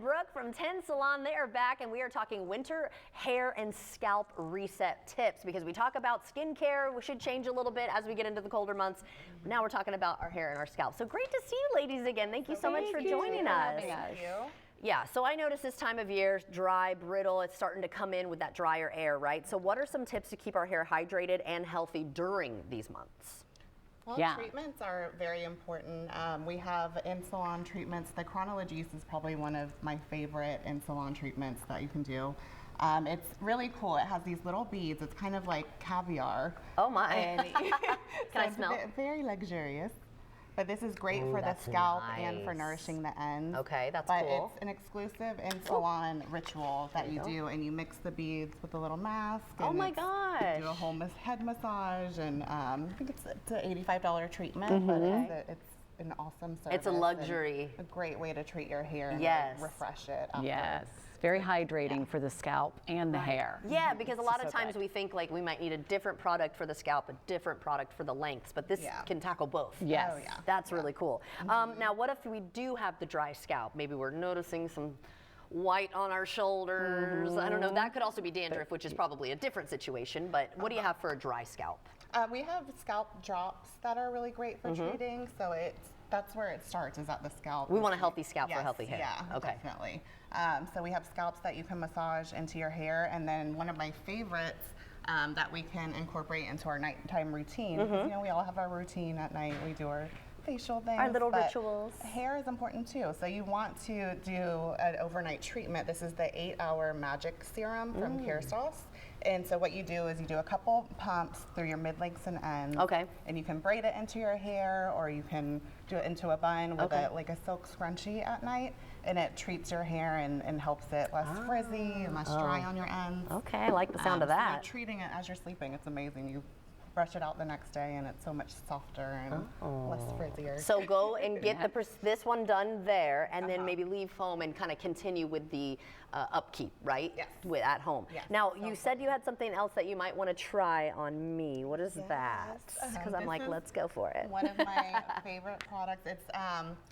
Brooke from 10 Salon. They are back, and we are talking winter hair and scalp reset tips, because we talk about skincare. We should change a little bit as we get into the colder months. Now we're talking about our hair and our scalp. So great to see you ladies again. Thank you so much for joining us. Thank you. Yeah, so I notice this time of year, dry, brittle, it's starting to come in with that drier air, right? So what are some tips to keep our hair hydrated and healthy during these months? Well, treatments are very important. We have in-salon treatments. The Chronologies is probably one of my favorite in-salon treatments that you can do. It's really cool. It has these little beads. It's kind of like caviar. Oh my. And Can I smell? Very luxurious. But this is great for the scalp and for nourishing the ends. Okay, that's but cool. It's an exclusive in-salon ritual that you do, and you mix the beads with a little mask. Oh my gosh. You do a whole head massage, and I think it's an $85 treatment, but it's an awesome service. It's a luxury. A great way to treat your hair and refresh it afterwards. Yes, very hydrating for the scalp and the hair. Yeah, because a lot of times we think like we might need a different product for the scalp, a different product for the lengths, but this can tackle both. Yes. Oh, yeah. That's really cool. Now, what if we do have the dry scalp? Maybe we're noticing some white on our shoulders. I don't know. That could also be dandruff, which is probably a different situation, but what do you have for a dry scalp? We have scalp drops that are really great for treating, so that's where it starts, is at the scalp. We want a healthy scalp for healthy hair. Yeah, okay. Definitely. So we have scalps that you can massage into your hair, and then one of my favorites that we can incorporate into our nighttime routine. Because, you know, we all have our routine at night. We do our facial things. Our little rituals. Hair is important too. So you want to do an overnight treatment. This is the 8-hour magic serum from Pure Sauce. And so what you do is you do a couple pumps through your mid-lengths and ends. Okay. And you can braid it into your hair, or you can do it into a bun with like a silk scrunchie at night. And it treats your hair and helps it less frizzy and less dry on your ends. Okay, I like the sound of that. So you're treating it as you're sleeping. It's amazing. You brush it out the next day, and it's so much softer and less frizzier. So go and get this one done there, and then maybe leave home and kind of continue with the upkeep, right? Yes. At home. Yes. Now, you said you had something else that you might want to try on me. What is that? Because I'm like, let's go for it. One of my favorite products.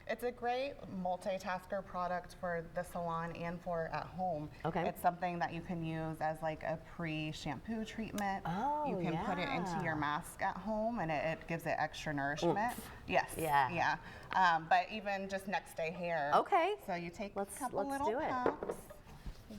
It's a great multitasker product for the salon and for at home. Okay. It's something that you can use as like a pre-shampoo treatment. Oh, you can put it into your mask at home, and it gives it extra nourishment. Yes. Yeah. Yeah. But even just next day hair. Okay. So you take a couple little pumps,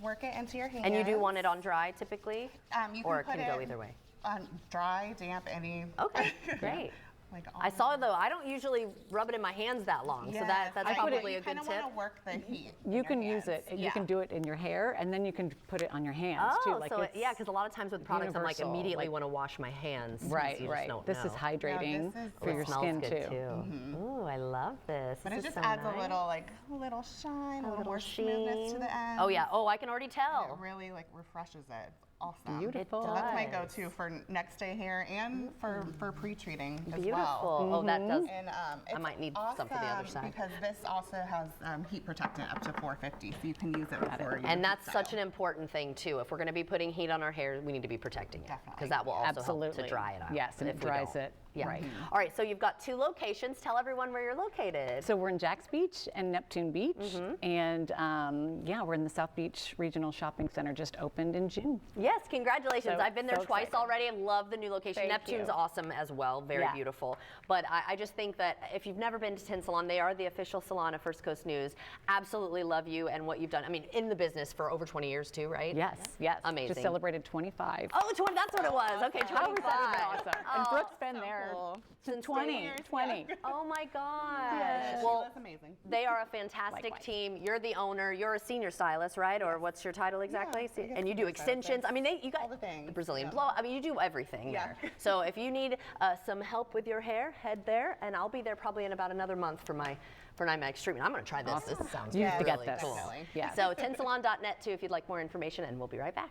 work it into your hands. And you do want it on dry typically? You or can it can go either way? On dry, damp, any. Okay, great. Like I saw though, I don't usually rub it in my hands that long, so that's probably a good tip. You kind of want to work the heat. You can use it. You can do it in your hair, and then you can put it on your hands too. Like so yeah, because a lot of times with products, I'm like immediately want to wash my hands. Right, right. This is hydrating for your skin too. Ooh, I love this. But it just adds a little shine, a little more smoothness to the end. Oh yeah. Oh, I can already tell. It really like refreshes it. Awesome. Beautiful. So that's my go-to for next day hair and for pre-treating as well. Beautiful. Oh, that does. And I might need some for the other side. Because this also has heat protectant up to 450, so you can use it before you. And that's such an important thing too. If we're going to be putting heat on our hair, we need to be protecting it. Definitely. Because that will also help to dry it out. Yes, and it dries it. Yeah. Right. All right, so you've got 2 locations. Tell everyone where you're located. So we're in Jacks Beach and Neptune Beach, and yeah, we're in the South Beach Regional Shopping Center, just opened in June. Yes, congratulations. I've been there twice already. I love the new location. Neptune's awesome as well, very beautiful. But I just think that if you've never been to 10 Salon, they are the official salon of First Coast News. Absolutely love you and what you've done. I mean, in the business for over 20 years too, right? Yes, yes. Amazing. Just celebrated 25. Oh, 20, that's what it was. Okay, 25. How was that awesome? And Brooke's been there since 20. Oh my gosh. Yes. Well, that's amazing. They are a fantastic team. You're the owner. You're a senior stylist, right? Or what's your title exactly? Yeah, and you do extensions. I mean, you got all the things. The Brazilian blow. I mean, you do everything there. So if you need some help with your hair, head there, and I'll be there probably in about another month for my next treatment. I'm going to try this. This sounds really cool. Yeah. So 10salon.net too if you'd like more information, and we'll be right back.